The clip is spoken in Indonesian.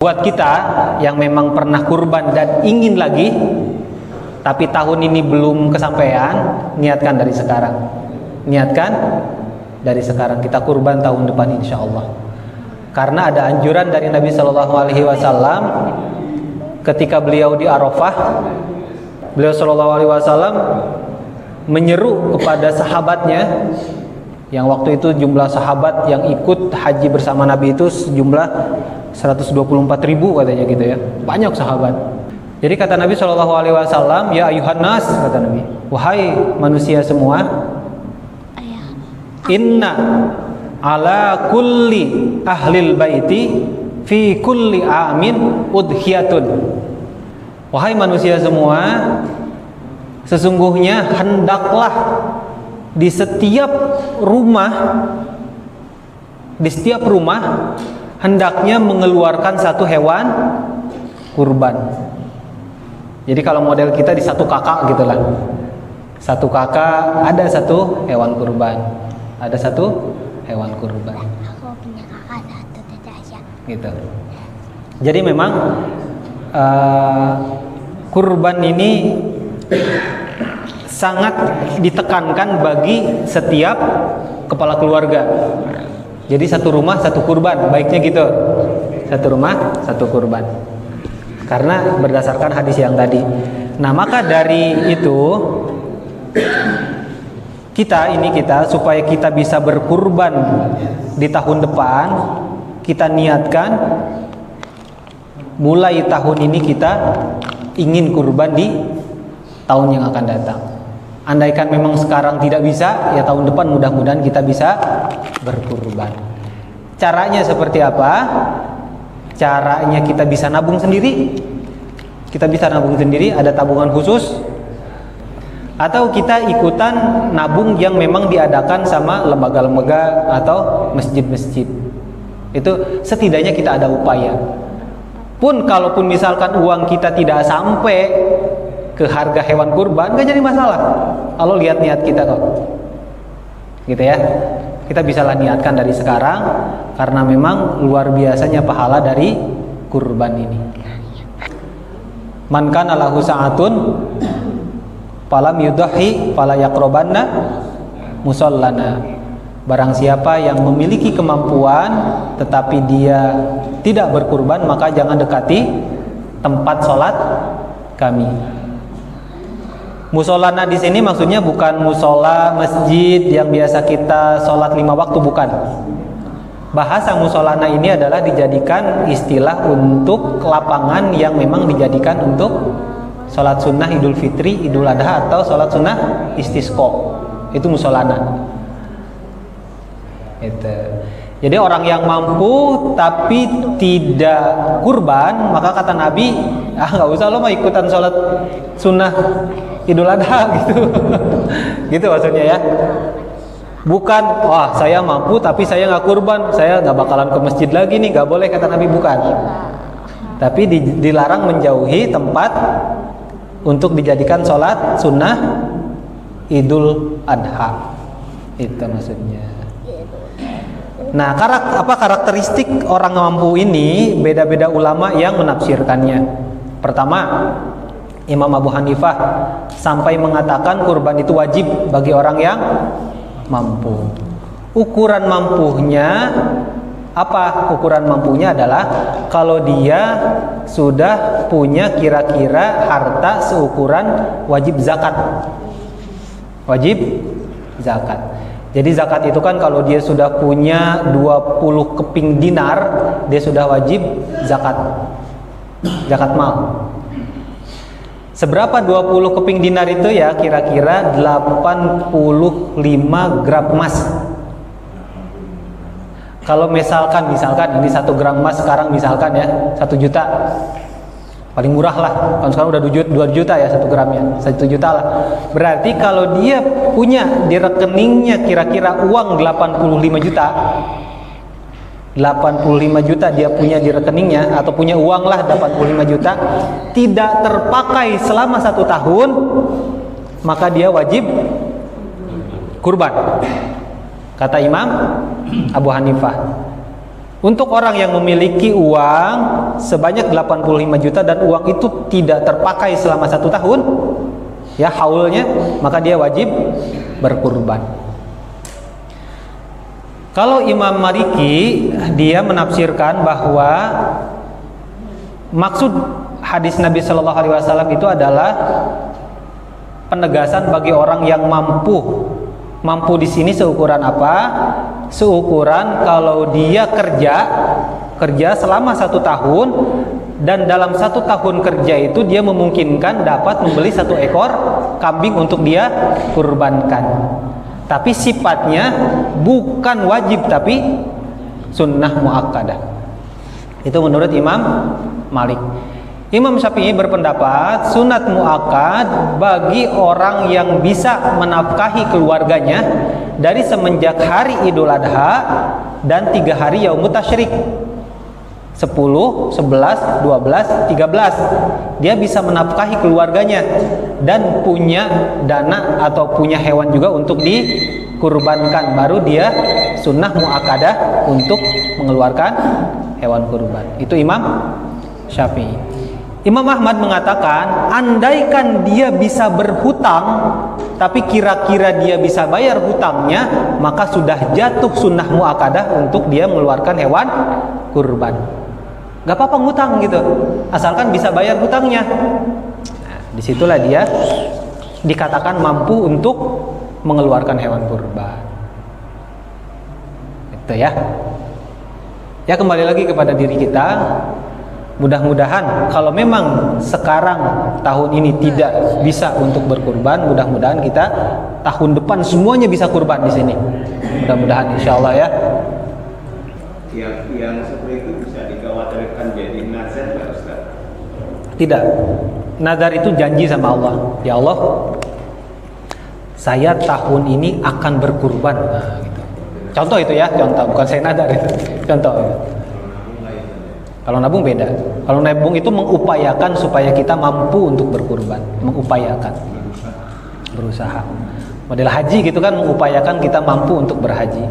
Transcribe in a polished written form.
Buat kita yang memang pernah kurban dan ingin lagi, tapi tahun ini belum kesampaian, niatkan dari sekarang. Niatkan dari sekarang, kita kurban tahun depan insya Allah. Karena ada anjuran dari Nabi Shallallahu Alaihi Wasallam ketika beliau di Arafah, beliau Shallallahu Alaihi Wasallam menyeru kepada sahabatnya, yang waktu itu jumlah sahabat yang ikut haji bersama Nabi itu sejumlah 124.000 katanya gitu ya, banyak sahabat. Jadi kata Nabi Shallallahu Alaihi Wasallam, ya ayuhan nas, kata Nabi, wahai manusia semua, inna ala kulli ahlil baiti fi kulli amin udhiyatun. Wahai manusia semua, sesungguhnya hendaklah di setiap rumah hendaknya mengeluarkan satu hewan kurban. Jadi kalau model kita di satu kakak gitulah, satu kakak ada satu hewan kurban, ada satu hewan kurban. Aku punya kakak satu Tasya. Gitu. Jadi memang kurban ini sangat ditekankan bagi setiap kepala keluarga. Jadi satu rumah satu kurban, baiknya gitu. Satu rumah satu kurban. Karena berdasarkan hadis yang tadi. Nah, maka dari itu kita supaya kita bisa berkurban di tahun depan, kita niatkan mulai tahun ini kita ingin kurban di tahun yang akan datang. Andaikan memang sekarang tidak bisa, ya tahun depan mudah-mudahan kita bisa berkurban. Caranya seperti apa? Caranya kita bisa nabung sendiri. Kita bisa nabung sendiri, ada tabungan khusus. Atau kita ikutan nabung yang memang diadakan sama lembaga-lembaga atau masjid-masjid. Itu setidaknya kita ada upaya. Pun kalaupun misalkan uang kita tidak sampai ke harga hewan kurban, gak jadi masalah kalau lihat niat kita kok, gitu ya. Kita bisalah niatkan dari sekarang, karena memang luar biasanya pahala dari kurban ini. Man kana lahu sa'atun falam yudhi fala yaqrabanna musallana. Barang siapa yang memiliki kemampuan tetapi dia tidak berkurban, maka jangan dekati tempat sholat kami. Musolana di sini maksudnya bukan musola masjid yang biasa kita sholat 5 waktu, bukan. Bahasa musolana ini adalah dijadikan istilah untuk lapangan yang memang dijadikan untuk sholat sunnah Idul Fitri, Idul Adha, atau sholat sunnah istisqo. Itu musolana. Itu. Jadi orang yang mampu tapi tidak kurban, maka kata Nabi, nggak usah lo mau ikutan sholat sunnah Idul Adha gitu. Gitu maksudnya ya. Bukan, wah saya mampu tapi saya nggak kurban, saya nggak bakalan ke masjid lagi nih, nggak boleh kata Nabi, bukan. Tapi dilarang menjauhi tempat untuk dijadikan sholat sunnah Idul Adha. Itu maksudnya. Nah, karakteristik orang mampu ini beda-beda ulama yang menafsirkannya. Pertama, Imam Abu Hanifah sampai mengatakan kurban itu wajib bagi orang yang mampu. Ukuran mampunya apa? Ukuran mampunya adalah kalau dia sudah punya kira-kira harta seukuran wajib zakat. Wajib zakat. Jadi zakat itu kan kalau dia sudah punya 20 keping dinar, dia sudah wajib zakat. Zakat mal. Seberapa 20 keping dinar itu ya? Kira-kira 85 gram emas. Kalau misalkan ini 1 gram emas sekarang misalkan ya 1 juta. Paling murah lah, kalau sekarang udah 2 juta ya 1 gramnya, 1 juta lah. Berarti kalau dia punya di rekeningnya kira-kira uang 85 juta, 85 juta dia punya di rekeningnya, atau punya uang lah 85 juta, tidak terpakai selama 1 tahun, maka dia wajib kurban, kata Imam Abu Hanifah. Untuk orang yang memiliki uang sebanyak 85 juta dan uang itu tidak terpakai selama 1 tahun, ya haulnya, maka dia wajib berkurban. Kalau Imam Maliki, dia menafsirkan bahwa maksud hadis Nabi Shallallahu Alaihi Wasallam itu adalah penegasan bagi orang yang mampu. Mampu di sini seukuran apa? Seukuran kalau dia kerja selama 1 tahun, dan dalam 1 tahun kerja itu dia memungkinkan dapat membeli 1 ekor kambing untuk dia kurbankan. Tapi sifatnya bukan wajib, tapi sunnah muakkadah. Itu menurut Imam Malik. Imam Syafi'i berpendapat sunat muakkad bagi orang yang bisa menafkahi keluarganya dari semenjak hari Idul Adha dan 3 hari Yaumut Tasyrik, 10, 11, 12, 13. Dia bisa menafkahi keluarganya dan punya dana atau punya hewan juga untuk dikurbankan. Baru dia sunnah muakkadah untuk mengeluarkan hewan kurban. Itu Imam Syafi'i. Imam Ahmad mengatakan, andaikan dia bisa berhutang tapi kira-kira dia bisa bayar hutangnya, maka sudah jatuh sunnah muakkadah untuk dia mengeluarkan hewan kurban. Gak apa-apa ngutang gitu, asalkan bisa bayar hutangnya. Nah, disitulah dia dikatakan mampu untuk mengeluarkan hewan kurban. Itu ya. Ya, kembali lagi kepada diri kita. Mudah-mudahan kalau memang sekarang tahun ini tidak bisa untuk berkurban, mudah-mudahan kita tahun depan semuanya bisa kurban di sini. Mudah-mudahan, insya Allah ya. Yang seperti itu bisa dikhawatirkan jadi nazar nggak Ustaz? Tidak. Nazar itu janji sama Allah. Ya Allah, saya tahun ini akan berkurban. Nah, gitu. Contoh itu ya, contoh, bukan saya nazar itu. Contoh. Kalau nabung beda. Kalau nabung itu mengupayakan supaya kita mampu untuk berkurban, mengupayakan, berusaha. Model haji gitu kan, mengupayakan kita mampu untuk berhaji.